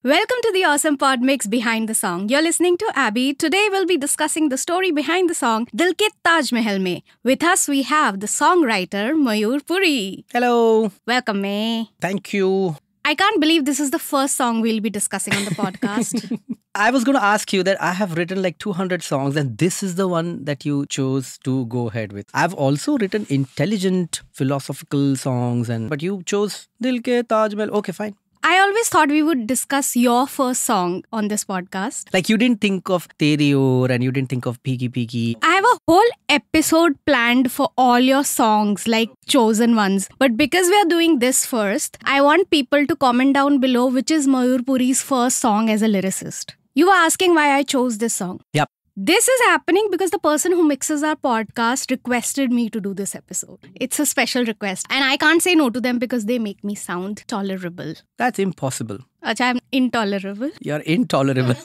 Welcome to the Awesome Pod Mix Behind the Song. You're listening to Abby. Today we'll be discussing the story behind the song Dil Ke Taj Mahal Mein. With us we have the songwriter Mayur Puri. Hello. Welcome, May. Thank you. I can't believe this is the first song we'll be discussing on the podcast. I was going to ask you that I have written like 200 songs and this is the one that you chose to go ahead with. I've also written intelligent philosophical songs but you chose Dil Ke Taj Mahal. Okay, fine. I always thought we would discuss your first song on this podcast. Like you didn't think of Teri Aur and you didn't think of Peaky Peaky. I have a whole episode planned for all your songs, like chosen ones. But because we are doing this first, I want people to comment down below which is Mayur Puri's first song as a lyricist. You were asking why I chose this song. Yep. This is happening because the person who mixes our podcast requested me to do this episode. It's a special request and I can't say no to them because they make me sound tolerable. That's impossible. Acha, I'm intolerable. You're intolerable.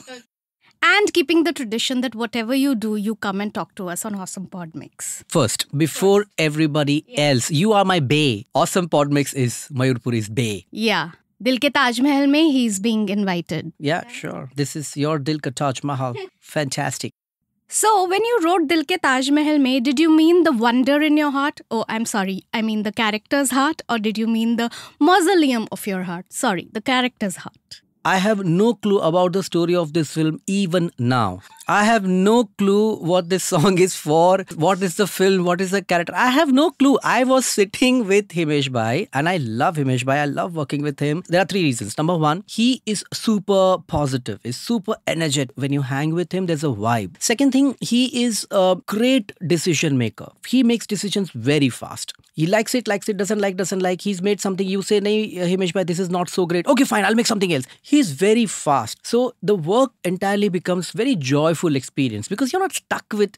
And keeping the tradition that whatever you do, you come and talk to us on Awesome Pod Mix. First, before everybody else, you are my bae. Awesome Pod Mix is Mayur Puri's bae. Yeah. Dil Ke Taj Mahal Mein, he's being invited. Yeah, sure. This is your Dil Ka Taj Mahal. Fantastic. So, when you wrote Dil Ke Taj Mahal Mein, did you mean the wonder in your heart? Oh, I'm sorry. I mean the character's heart, or did you mean the mausoleum of your heart? Sorry, the character's heart. I have no clue about the story of this film even now. I have no clue what this song is for, what is the film, what is the character. I have no clue. I was sitting with Himesh Bhai and I love Himesh Bhai. I love working with him. There are three reasons. Number one, he is super positive, is super energetic. When you hang with him, there's a vibe. Second thing, he is a great decision maker. He makes decisions very fast. He likes it, doesn't like. He's made something, you say, nahi, Himesh Bhai, this is not so great. Okay, fine, I'll make something else. He's very fast. So the work entirely becomes very joyful experience because you're not stuck with,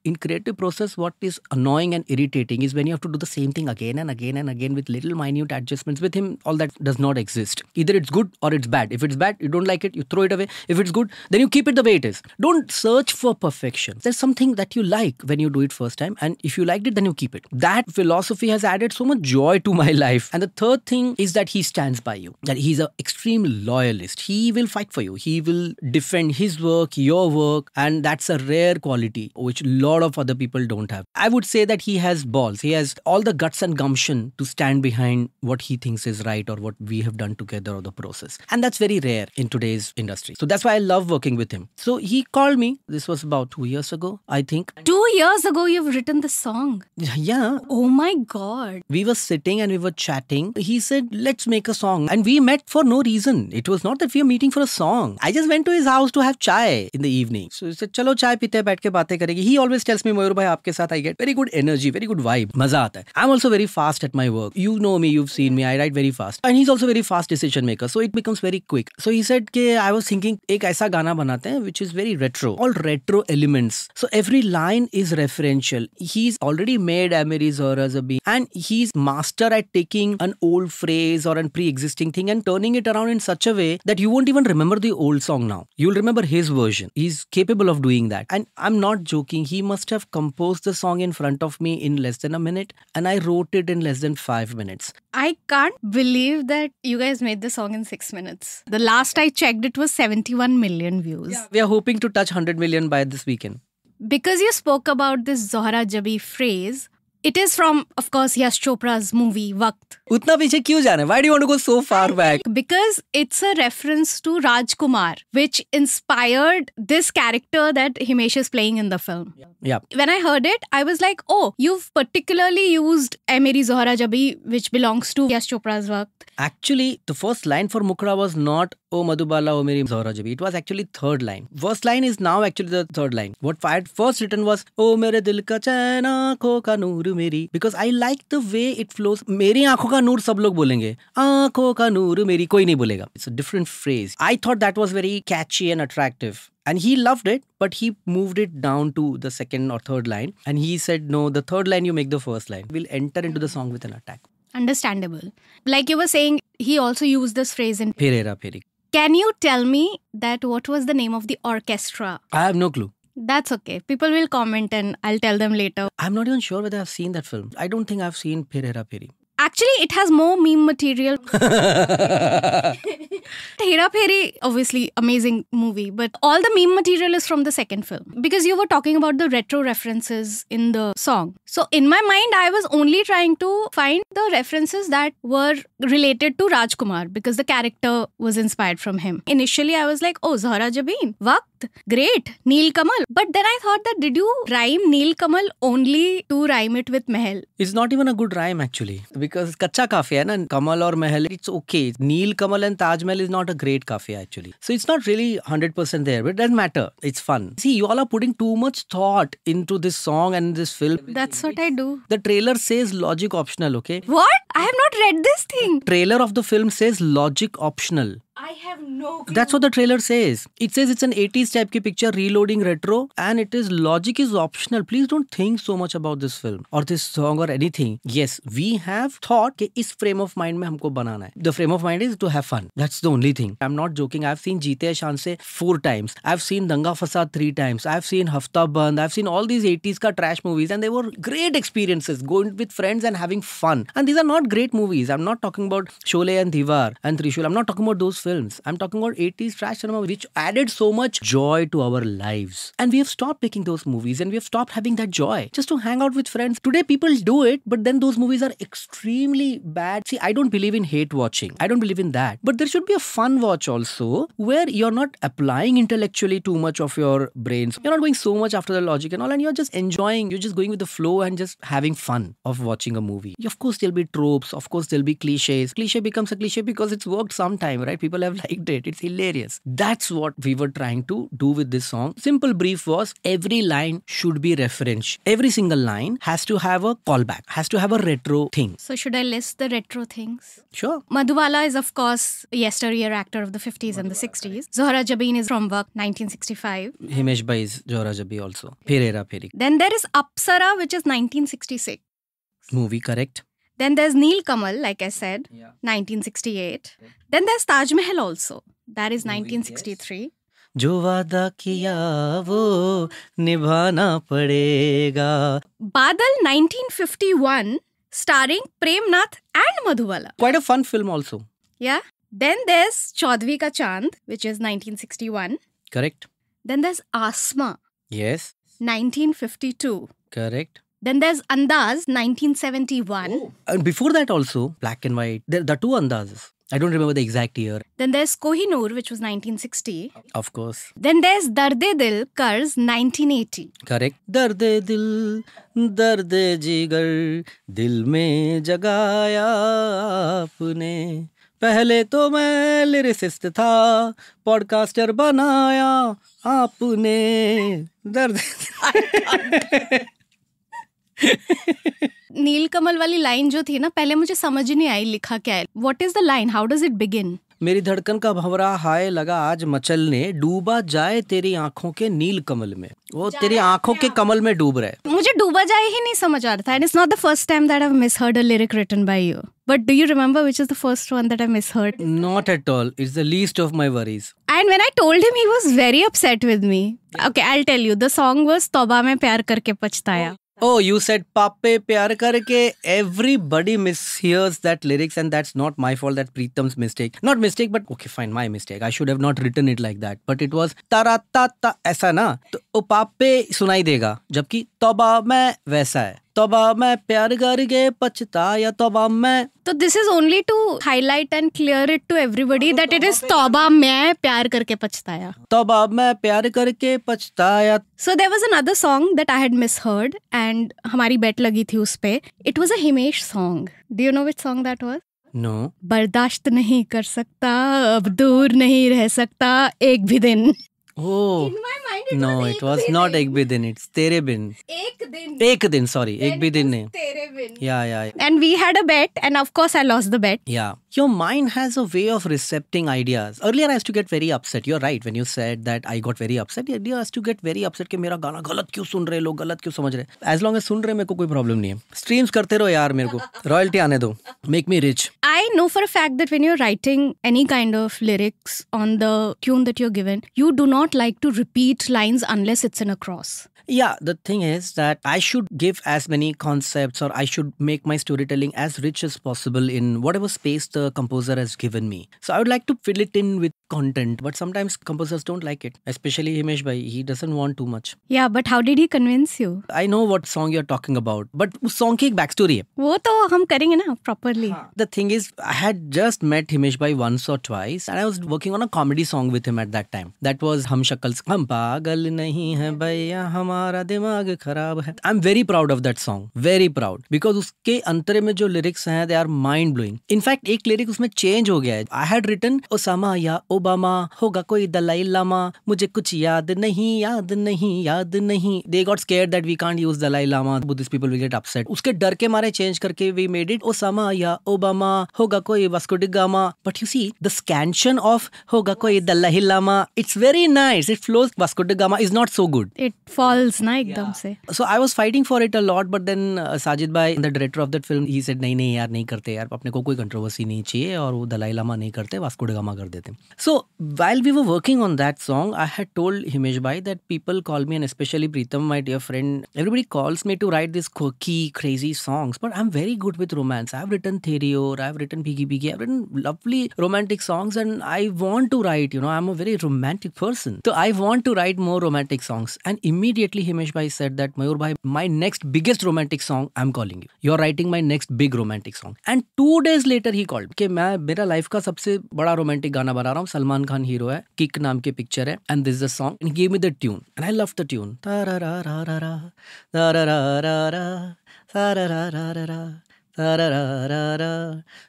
in creative process, what is annoying and irritating is when you have to do the same thing again and again and again with little minute adjustments. With him, all that does not exist. Either it's good or it's bad. If it's bad, you don't like it, you throw it away. If it's good, then you keep it the way it is. Don't search for perfection. There's something that you like when you do it first time, and if you liked it, then you keep it. That philosophy has added so much joy to my life. And the third thing is that he stands by you, that he's an extreme loyalist. He will fight for you. He will defend his work, your work, and that's a rare quality which a lot of other people don't have. I would say that he has balls. He has all the guts and gumption to stand behind what he thinks is right or what we have done together or the process. And that's very rare in today's industry. So that's why I love working with him. So he called me. This was about 2 years ago, I think. 2 years ago, you've written the song. Yeah. Oh my God. We were sitting and we were chatting. He said, let's make a song. And we met for no reason. It was not that we were meeting for a song. I just went to his house to have chai in the evening. So he said, chalo chai pite hain, baith ke baatein karegi. He always tells me, Mayur bhai, aapke saath I get very good energy, very good vibe. Maza aata hai. I'm also very fast at my work. You know me, you've seen me. I write very fast. And he's also very fast decision maker. So it becomes very quick. So he said, I was thinking, ek aisa gana banate hain, which is very retro. All retro elements. So every line is referential. He's already made Ameri Zohra Zabi. And he's master at taking an old phrase or a pre-existing thing and turning it around in such a way that you won't even remember the old song now. You'll remember his version. He's capable of doing that. And I'm not joking. He must have composed the song in front of me in less than a minute. And I wrote it in less than 5 minutes. I can't believe that you guys made the song in 6 minutes. The last I checked, it was 71 million views. Yeah, we are hoping to touch 100 million by this weekend. Because you spoke about this Zohra Jabi phrase, it is from, of course, Yash Chopra's movie, Waqt. Utna piche kyun jana? Why do you want to go so far back? Because it's a reference to Rajkumar, which inspired this character that Himesh is playing in the film. Yeah. When I heard it, I was like, oh, you've particularly used "Ae Meri Zohra Jabi," which belongs to Yash Chopra's Waqt. Actually, the first line for Mukhra was not "Oh Madhubala, oh Meri Zohra Jabi." It was actually third line. First line is now actually the third line. What I had first written was "Oh mere dil ka chain aankhon ka noor meri," because I like the way it flows. Meri aankhon ka noor sab log bolenge. Aankhon ka noor meri koi nahi bolega. It's a different phrase. I thought that was very catchy and attractive. And he loved it, but he moved it down to the second or third line. And he said, no, the third line you make the first line. We'll enter into the song with an attack. Understandable. Like you were saying, he also used this phrase in Phir Hera Pheri. Can you tell me that what was the name of the orchestra? I have no clue. That's okay. People will comment and I'll tell them later. I'm not even sure whether I've seen that film. I don't think I've seen Phir Hera Pheri. Actually, it has more meme material. Hera Pheri, obviously amazing movie, but all the meme material is from the second film. Because you were talking about the retro references in the song. So in my mind, I was only trying to find the references that were related to Rajkumar because the character was inspired from him. Initially, I was like, oh, Zahra Jabin, Waqt, great, Neel Kamal. But then I thought that did you rhyme Neel Kamal only to rhyme it with Mahal? It's not even a good rhyme actually because kacha kafiya hai na, Kamal or Mahal, it's okay. Neel Kamal and Taj Mahal is not a great kafiya actually. So it's not really 100% there, but it doesn't matter. It's fun. See, you all are putting too much thought into this song and this film. That's what I do. The trailer says logic optional, okay? What? I have not read this thing. Trailer of the film says logic optional. I have no clue. That's what the trailer says. It says it's an 80s type ki picture, reloading retro, and it is logic is optional. Please don't think so much about this film or this song or anything. Yes, we have thought कि इस frame of mind में हमको बनाना है. The frame of mind is to have fun. That's the only thing. I'm not joking. I've seen Jeete Hai Shaan Se 4 times. I've seen Danga Fasad 3 times. I've seen Hafta Band. I've seen all these 80s ka trash movies and they were great experiences going with friends and having fun. And these are not great movies. I'm not talking about Sholay and Diwar and Trishul. I'm not talking about those films. I'm talking about 80s trash cinema which added so much joy to our lives. And we have stopped picking those movies and we have stopped having that joy just to hang out with friends. Today people do it, but then those movies are extremely bad. See, I don't believe in hate watching. I don't believe in that. But there should be a fun watch also where you're not applying intellectually too much of your brains. You're not going so much after the logic and all, and you're just enjoying, you're just going with the flow and just having fun of watching a movie. Of course, there'll be tropes. Of course, there'll be cliches. Cliche becomes a cliche because it's worked sometime, right? People have liked it. It's hilarious. That's what we were trying to do with this song. Simple brief was every line should be referential. Every single line has to have a callback, has to have a retro thing. So should I list the retro things? Sure. Madhubala is of course a yesteryear actor of the 50s and the 60s. Zohra Jabin is from Waqt, 1965. Himesh Bhai is Zohra Jabi also. Phir Hera Pheri. Then there is Apsara, which is 1966. Movie, correct. Then there's Neel Kamal, like I said, 1968. Then there's Taj Mahal also. That is 1963. जो वादा किया वो निभाना पड़ेगा. Badal 1951, starring Prem Nath and Madhubala. Quite a fun film also. Yeah. Then there's Chaudhary Ka Chand, which is 1961. Correct. Then there's Asma, Yes. 1952. Correct. Then there's Andaz, 1971. And before that also, black and white. There are 2 Andazes. I don't remember the exact year. Then there's Kohinoor, which was 1960. Of course. Then there's Darde Dil, Karz, 1980. Correct. दर्द दिल दर्द जिगर दिल में जगाया आपने. पहले तो मैं लिरिसिस्ट था, पॉडकास्टर बनाया आपने. दर्द नील कमल वाली लाइन जो थी ना, पहले मुझे समझ ही नहीं आई लिखा क्या है. What is the line? How does it begin? मेरी धड़कन का भंवरा हाय लगा आज मचलने, डूबा जाए तेरी आंखों के नील कमल में. वो तेरी आंखों के कमल में डूब रहा है. मुझे डूबा जाए ही नहीं समझ आ रहा था. And it's not the first time that I've misheard a lyric written by you. But do you remember which is the first one that I misheard? Not at all. It's the least of my worries. And when I told him, he was very upset with me. Okay, I'll tell you. The song was तौबा मैं प्यार करके पछताया. Oh, you said Pape Pyar Karke. Everybody mishears that lyrics and that's not my fault. That's Preetham's mistake. Not mistake, but okay, fine, my mistake. I should have not written it like that. But it was Tara ta ta ऐसा ना. तो ओ Pape सुनाई देगा. जबकि तौबा मैं वैसा है. तौबा मैं प्यार करके पछताया तौबा मैं. So this is only to highlight and clear it to everybody that it is तौबा मैं प्यार करके पछताया. तौबा मैं प्यार करके पछताया. So there was another song that I had misheard and हमारी bet लगी थी उस पे. It was a Himesh song. Do you know which song that was? No. बर्दाश्त नहीं कर सकता, अब दूर नहीं रह सकता एक भी दिन. Oh. In my mind it No, was it was not Ek Bhi Din. It's Tere Bin. Ek Din, sorry. Ek Bhi Din ne. Yeah. And we had a bet and of course I lost the bet. Yeah. Your mind has a way of recepting ideas. Earlier I used to get very upset. You're right when you said that I got very upset. I used to get very upset कि मेरा गाना गलत क्यों सुन रहे लोग, गलत क्यों समझ रहे. As long as सुन रहे मेरे को कोई problem नहीं है. Streams करते रहो यार मेरे को. Royalty आने दो. Make me rich. I know for a fact that when you're writing any kind of lyrics on the tune that you're given, you do not like to repeat lines unless it's in a cross. Yeah, the thing is that I should give as many concepts or I should make my storytelling as rich as possible in whatever space the the composer has given me. So I would like to fill it in with content, but sometimes composers don't like it, especially Himesh bhai. He doesn't want too much. Yeah, but how did he convince you? I know what song you're talking about, but उस song की एक backstory है. वो तो हम करेंगे ना properly. The thing is, I had just met Himesh bhai once or twice, and I was working on a comedy song with him at that time. That was हम शक्ल से हम पागल नहीं है भैया हमारा दिमाग खराब है. I'm very proud of that song, very proud, because उसके अंतरे में जो lyrics हैं, they are mind blowing. In fact, एक lyric उसमें change हो गया है. I had written ओसामा या ओबामा होगा कोई दलाई लामा मुझे कुछ याद नहीं याद नहीं याद नहीं. They got scared that we can't use Dalai Lama. Buddhist people will get upset. उसके डर के मारे चेंज करके we made it ओसामा या ओबामा होगा कोई Vasco D gamma. But you see, the scansion of होगा कोई Dalai Lama, it's very nice. It flows. Vasco da Gama is not so good. It falls ना एकदम से. So I was fighting for it a lot, but then Sajid bhai, the director of that film, he said नहीं नहीं यार नहीं करते यार, अपने को कोई कंट्रोवर्सी नहीं चाहिए और वो दलाई लामा नहीं करते, वास्को डी गामा कर देते. So while we were working on that song, I had told Himesh bhai that people call me, and especially Preetham, my dear friend, everybody calls me to write these quirky, crazy songs, but I'm very good with romance. I've written Therior, I've written Piggy Piggy, I've written lovely romantic songs, and I want to write, I'm a very romantic person. So I want to write more romantic songs. And immediately Himesh bhai said that, Mayur bhai, my next biggest romantic song, I'm calling you. You're writing my next big romantic song. And 2 days later he called कि मैं मेरा life का सबसे बड़ा romantic गाना बना रहा हूँ. सलमान खान हीरो है, किक नाम के पिक्चर है, and this is the song. And he gave me the tune, and I loved the tune.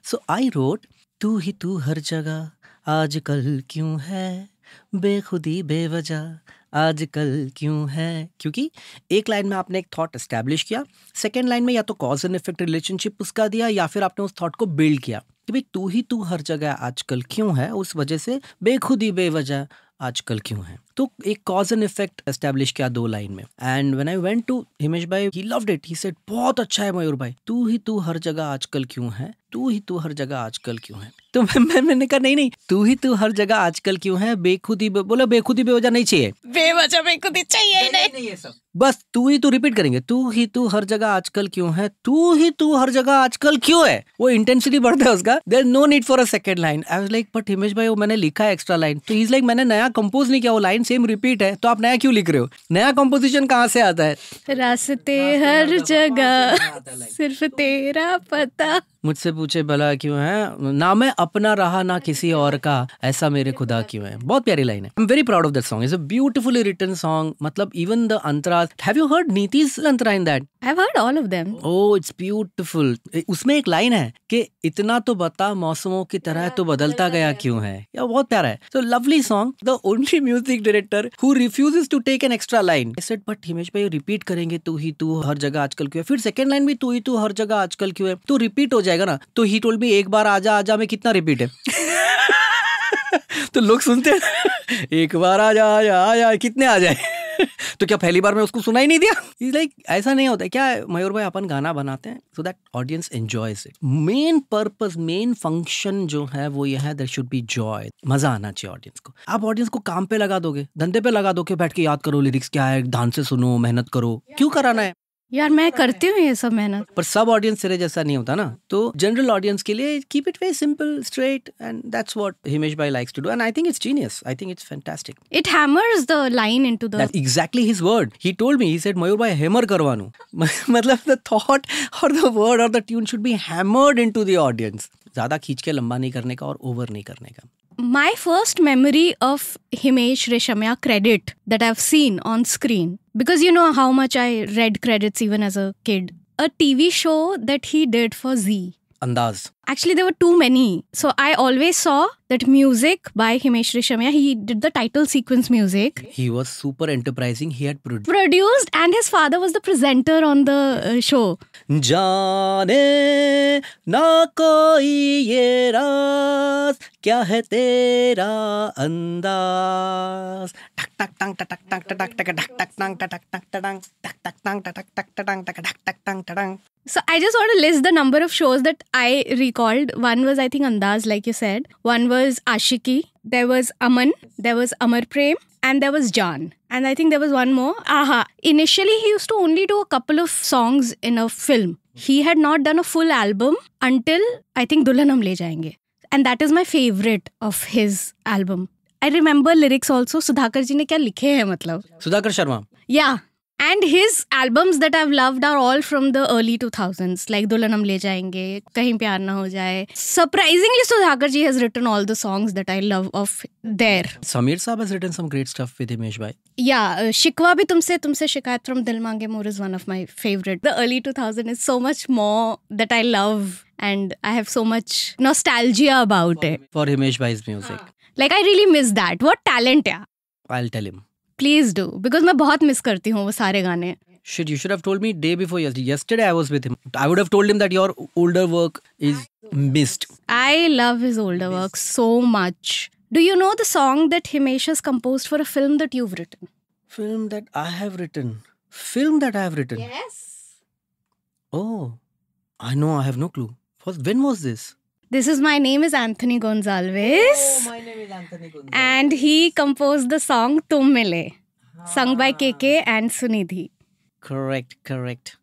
So I wrote, तू ही तू हर जगह आजकल क्यों है बेखुदी बेवजह आजकल क्यों है. क्योंकि एक लाइन में आपने एक थॉट एस्टैब्लिश किया, सेकेंड लाइन में या तो कॉज एंड इफेक्ट रिलेशनशिप उसका दिया, या फिर आपने उस थॉट को बिल्ड किया कि भाई तू ही तू हर जगह आजकल क्यों है, उस वजह से बेखुदी बेवजह आजकल क्यों है. तो एक कॉज एंड इफेक्ट एस्टैब्लिश किया 2 लाइन में. And when I went to Himesh भाई, he loved it. He said बहुत अच्छा है मयूर भाई, तू ही तू हर जगह आजकल क्यों है, तू ही तू हर जगह आजकल क्यों है. तो मैंने कहा नहीं, तू ही तू हर जगह आजकल क्यों है, बेखुदी बोला बेखुदी बेवजह नहीं चाहिए, बेवजह बेखुदी चाहिए नहीं ये सब बस तू ही तू रिपीट करेंगे, तू ही तू हर जगह आजकल क्यों है, तू ही तू हर जगह आजकल क्यों है. वो इंटेंसिटी बढ़ता है उसका. There no need for a second line. I was like but Himesh भाई वो मैंने लिखा है एक्स्ट्रा लाइन. तो ही इज लाइक मैंने नया कंपोज नहीं किया, वो लाइन सेम रिपीट है, तो आप नया क्यों लिख रहे हो, नया कंपोजिशन कहाँ से आता है. रास्ते हर जगह सिर्फ तेरा पता. मुझसे पूछे भला क्यों है, ना मैं अपना रहा ना किसी और का, ऐसा मेरे खुदा क्यों है. बहुत प्यारी लाइन है. I am very proud of that song. It's a beautifully written song. मतलब even the antara, have you heard Nitish antara in that? I have heard all of them. Oh it's beautiful. उसमें एक लाइन है कि इतना तो बता मौसमों की तरह तो बदलता गया क्यों है. या बहुत प्यारा है. So lovely song. The only music director who refuses to take an extra line. I said but Himesh भाई रिपीट करेंगे तू ही तू हर जगह आजकल क्यों है, फिर सेकंड लाइन भी तू ही तू हर जगह आजकल क्यों है, तो रिपीट हो जाएगा ना. तो ही टोल्ड मी एक बार आजा आजा में कितना रिपीट है. तो लोग सुनते हैं एक बार आजा आजा आजा कितने आ जाए. तो क्या पहली बार में उसको सुना ही नहीं दिया. लाइक ऐसा नहीं होता क्या मयूर भाई, अपन गाना बनाते हैं so that audience enjoys it. Main purpose, main function जो है वो ये है, देयर शुड बी जॉय. मजा आना चाहिए ऑडियंस को. आप ऑडियंस को काम पे लगा दोगे, धंधे पे लगा दोगे, बैठ के याद करो लिरिक्स क्या है, ध्यान से सुनो, मेहनत करो, क्यों कराना है यार. मैं करती हूँ ये सब मेहनत, पर सब ऑडियंस तेरे जैसा नहीं होता ना. तो जनरल ऑडियंस के लिए keep it very simple, straight, and that's what Himesh भाई likes to do. And I think it's genius. I think it's fantastic. It hammers the line into the, that's exactly his word. He told me, he said Mayur भाई hammer करवानो. मतलब the thought और the word और the tune should be hammered into the audience. ज्यादा खींच के लंबा नहीं करने का और ओवर नहीं करने का. My first memory of Himesh Reshamya credit that I've seen on screen, because you know how much I read credits even as a kid, a TV show that he did for Z. Andaz. Actually, there were too many. So I always saw that music by Himesh Reshamya. He did the title sequence music. He was super enterprising. He had produced, and his father was the presenter on the show. जाने ना कोई ये राज क्या है तेरा अंदाज. टक टक टंग टक टक टक टक टक टक टक टंग टक टक टक टक टक टंग टक टक टक टक टक टक टक टक. So I just want to list the number of shows that I recalled. One was, I think, Andaz, like you said. One was Ashiki. There was Aman. There was Amar Prem. And there was Jaan. And I think there was one more. Aha. Initially, he used to only do a couple of songs in a film. He had not done a full album until, I think, Dulhan Hum Le Jayenge. and that is my favorite of his album. I remember lyrics also. Sudhakar ji ne kya likhe hai matlab. Sudhakar Sharma. Yeah. And his albums that I've loved are all from the early 2000s, like Dulhan Hum Le Jayenge, Kahin Pyar Na Ho Jaye. Surprisingly, Sudhakar ji has written all the songs that I love of there. Sameer Saab has written some great stuff with Himesh Bhai. Yeah, Shikwa Bhi Tumse Shikayat from Dil Mange More is one of my favorite. The early 2000s is so much more that I love and I have so much nostalgia about it. For Himesh Bhai's music. Like I really miss that. What talent, yeah. I'll tell him. Please do, because मैं बहुत miss करती हूँ वो सारे गाने. Shit, you should have told me day before yesterday. Yesterday I was with him. I would have told him that your older work is missed. I love his older work so much. Do you know the song that Himesh has composed for a film that you've written? Film that I have written. Film that I have written. Yes. Oh, I know. I have no clue. When was this? This is My Name is Anthony Gonzalez. My name is Anthony Gonzalez. And he composed the song Tum Mile, sung by KK and Sunidhi. Correct.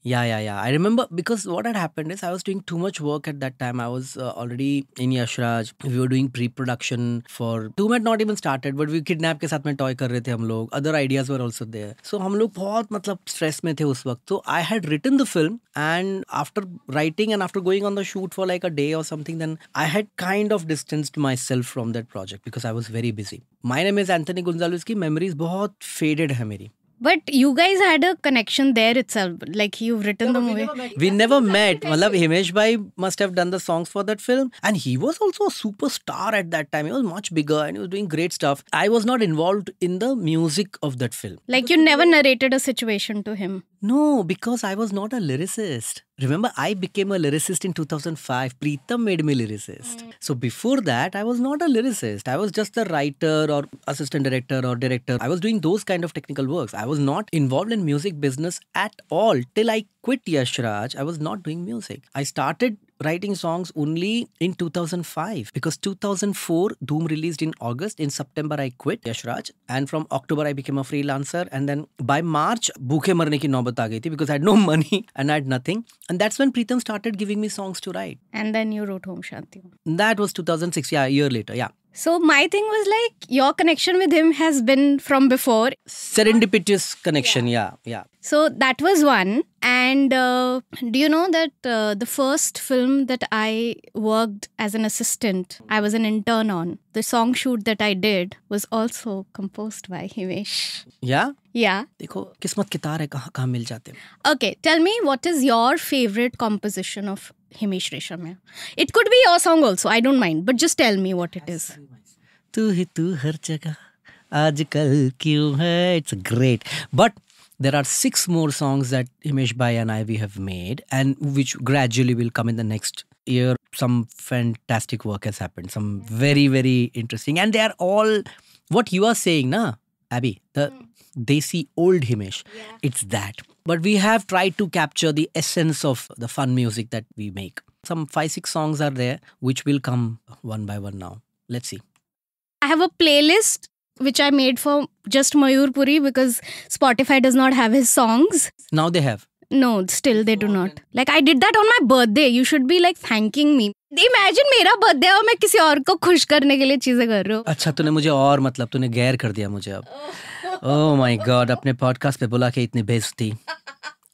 Yeah. I remember because what had happened is I was doing too much work at that time. I was already in Yash Raj. We were doing pre-production for Doom had not even started, but we Kidnap के साथ में toy कर रहे थे हम लोग. Other ideas were also there. So हम लोग बहुत मतलब stress में थे उस वक्त. So I had written the film and after writing and after going on the shoot for like a day or something, then I had kind of distanced myself from that project because I was very busy. My Name is Anthony Gonzalez की memories बहुत faded है मेरी. But you guys had a connection there itself. Like you've written the movie. We never met. Matlab, Himesh Bhai must have done the songs for that film. And he was also a superstar at that time. He was much bigger and he was doing great stuff. I was not involved in the music of that film. Like you never narrated a situation to him. No, because I was not a lyricist. Remember, I became a lyricist in 2005. Preetham made me lyricist. So before that, I was not a lyricist. I was just a writer or assistant director or director. I was doing those kind of technical works. I was not involved in music business at all. Till I quit Yash Raj, I was not doing music. I started writing songs only in 2005 because 2004 Doom released in August. In September I quit Yash Raj and from October I became a freelancer and then by March भूखे मरने की नौबत आ गई थी because I had no money and I had nothing and that's when Preetham started giving me songs to write. And then you wrote Home Shanti. That was 2006, yeah, a year later, yeah. So my thing was like your connection with him has been from before. Serendipitous connection, yeah. So that was one. And do you know that the first film that I worked as an assistant, I was an intern on, the song shoot that I did was also composed by Himesh. Yeah? Yeah. देखो किस्मत की तार है कहाँ मिल जाते हैं. Okay, tell me what is your favorite composition of Himesh Reshamya? It could be your song also, I don't mind, but just tell me what it is. तू ही तू हर जगह आजकल क्यों है. It's great. But there are 6 more songs that Himesh Bhai and I we have made and which gradually will come in the next year. Some fantastic work has happened. Some very, very interesting. And they are all what you are saying, na, Abby, the Desi old Himesh. Yeah. It's that. But we have tried to capture the essence of the fun music that we make. Some 5-6 songs are there which will come one by one now. Let's see. I have a playlist which I made for just Mayur Puri because Spotify does not have his songs. Now they have. No, still they do not. Like I did that on my birthday. You should be like thanking me. Imagine मेरा birthday और मैं किसी और को खुश करने के लिए चीजें कर रही हूँ. अच्छा तूने मुझे और मतलब तूने गैर कर दिया मुझे अब. Oh my God, अपने podcast पे बुला के इतनी बेइज्जती.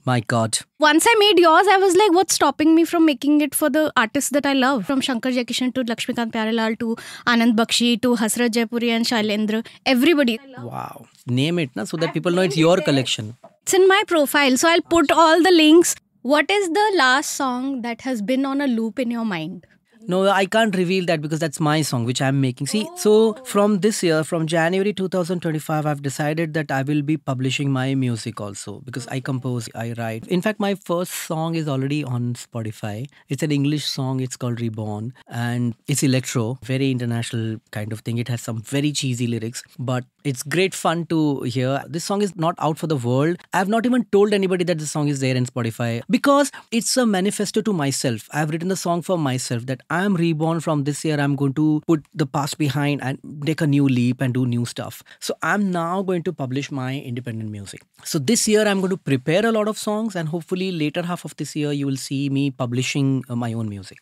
My God. Once I made yours, I was like, what's stopping me from making it for the artists that I love? From Shankar Jaikishan to Lakshmikant Pyarelal to Anand Bakshi to Hasrat Jaipuri and Shailendra. Everybody. Wow. Name it na, so that people know it's your collection. It's in my profile. So I'll put all the links. What is the last song that has been on a loop in your mind? No, I can't reveal that because that's my song which I'm making. See, so from this year, from January 2025, I've decided that I will be publishing my music also because I compose, I write. In fact, my first song is already on Spotify. It's an English song. It's called Reborn and it's electro, very international kind of thing. It has some very cheesy lyrics, but it's great fun to hear. This song is not out for the world. I have not even told anybody that the song is there in Spotify because it's a manifesto to myself. I've written the song for myself that I am reborn from this year. I'm going to put the past behind and take a new leap and do new stuff. So I'm now going to publish my independent music. So this year I'm going to prepare a lot of songs and hopefully later half of this year you will see me publishing my own music.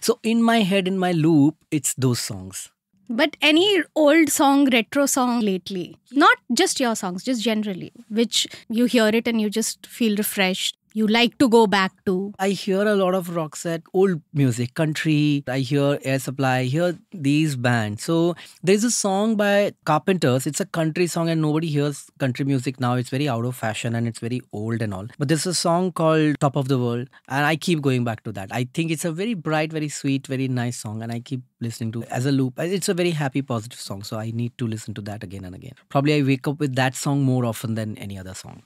So in my head, in my loop, it's those songs. But any old song, retro song lately, not just your songs, just generally, which you hear it and you just feel refreshed, you like to go back to. I hear a lot of Roxette, old music, country. I hear Air Supply, I hear these bands. So there's a song by Carpenters. It's a country song and nobody hears country music now. It's very out of fashion and it's very old and all. But there's a song called Top of the World and I keep going back to that. I think it's a very bright, very sweet, very nice song and I keep listening to it as a loop. It's a very happy, positive song. So I need to listen to that again and again. Probably I wake up with that song more often than any other song.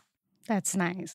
That's nice.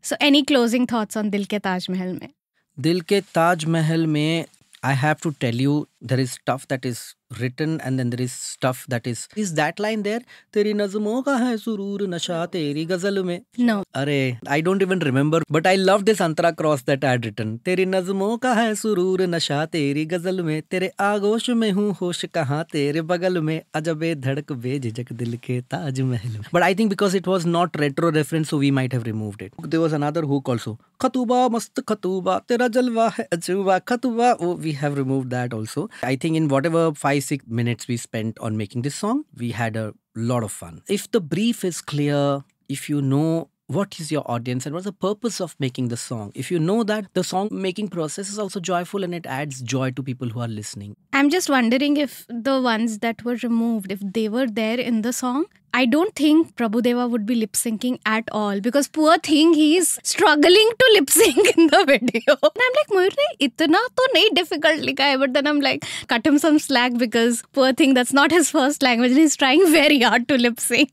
So any closing thoughts on Dil Ke Taj Mahal mein? Dil Ke Taj Mahal mein, I have to tell you, there is stuff that is written and then there is stuff that is that line there? Teri nazmon ka hai surur nasha teri ghazal mein. No. Arey, I don't even remember, but I love this antara cross that I had written. Teri nazmon ka hai surur nasha teri ghazal mein, tere aagosh mein hu hosh kahan tere bagal mein, ajabe dhadak bejhijak dil ke Taj Mahal mein. But I think because it was not retro reference, so we might have removed it. There was another hook also. Khatuba mast khatuba, tera jalwa hai ajuba khatuba. Oh, we have removed that also. I think in whatever 5-6 minutes we spent on making this song, we had a lot of fun. If the brief is clear, if you know what is your audience and what's the purpose of making the song, if you know that the song making process is also joyful and it adds joy to people who are listening. I'm just wondering if the ones that were removed, if they were there in the song, I don't think Prabhudeva would be lip syncing at all because poor thing, he's struggling to lip sync in the video. And I'm like, Mayur ne itna to nahi difficult likha hai, but then I'm like, cut him some slack because poor thing, that's not his first language and he's trying very hard to lip sync.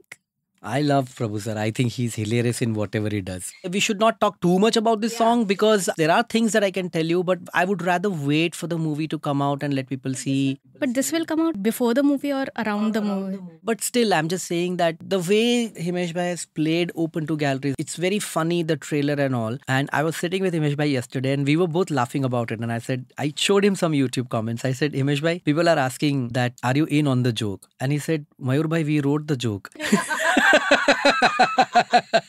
I love Prabhu sir. I think he's hilarious in whatever he does. We should not talk too much about this song because there are things that I can tell you, but I would rather wait for the movie to come out and let people see. But this will come out before the movie or around the movie? But still, I'm just saying that the way Himesh Bhai has played Open to Galleries, it's very funny, the trailer and all. And I was sitting with Himesh Bhai yesterday and we were both laughing about it. And I showed him some YouTube comments. I said, Himesh Bhai, people are asking that, are you in on the joke? And he said, Mayur Bhai, we wrote the joke.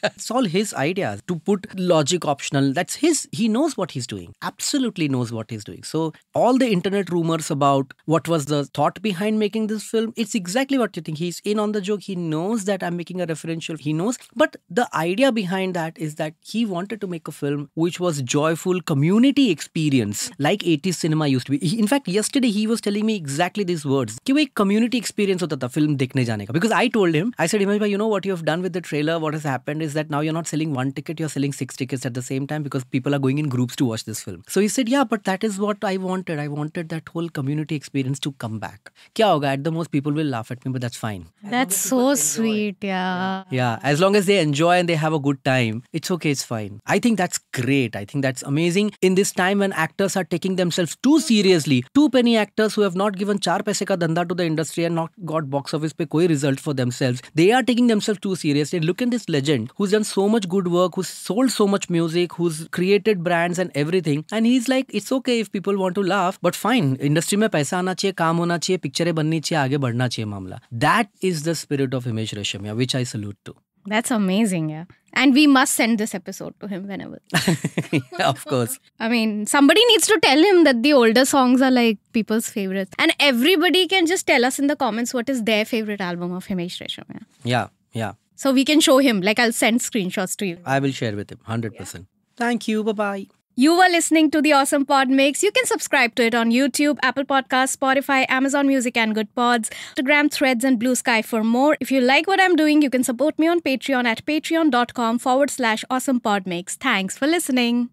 It's all his ideas to put logic optional. That's his. He knows what he's doing. Absolutely knows what he's doing. So all the internet rumors about what was the thought behind making this film, it's exactly what you think. He's in on the joke. He knows that I'm making a referential. He knows. But the idea behind that is that he wanted to make a film which was joyful community experience like 80s cinema used to be. In fact, yesterday he was telling me exactly these words. कि वो एक community experience होता था film देखने जाने का. Because I told him, I said, Himesh bhai, you know what you have done with the trailer? What has happened is that now you're not selling one ticket, you're selling 6 tickets at the same time because people are going in groups to watch this film. So he said, yeah, but that is what I wanted. I wanted that whole community experience to come back. Kya hoga? At the most, people will laugh at me, but that's fine. That's so sweet, yeah. Yeah, as long as they enjoy and they have a good time, it's okay, it's fine. I think that's great. I think that's amazing. In this time when actors are taking themselves too seriously, too many actors who have not given 4 paise ka dhanda to the industry and not got box office pe koi result for themselves, they are taking themselves too seriously. Look at this legend who's done so much good work, who's sold so much music, who's created brands and everything. And he's like, it's okay if people want to laugh, but fine. Industry mein paisa aana chahiye, kaam hona chahiye, picture banni chahiye, aage badhna chahiye mamla. That is the spirit of Himesh Reshammiya, which I salute to. That's amazing, yeah. And we must send this episode to him whenever. Of course. I mean, somebody needs to tell him that the older songs are like people's favorites. And everybody can just tell us in the comments what is their favorite album of Himesh Reshammiya. Yeah. So we can show him. Like, I'll send screenshots to you. I will share with him, 100%. Yeah. Thank you. Bye-bye. You were listening to the Awesome Pod Mix. You can subscribe to it on YouTube, Apple Podcasts, Spotify, Amazon Music and Good Pods, Instagram, Threads and Blue Sky for more. If you like what I'm doing, you can support me on Patreon at patreon.com/awesomepodmix. Thanks for listening.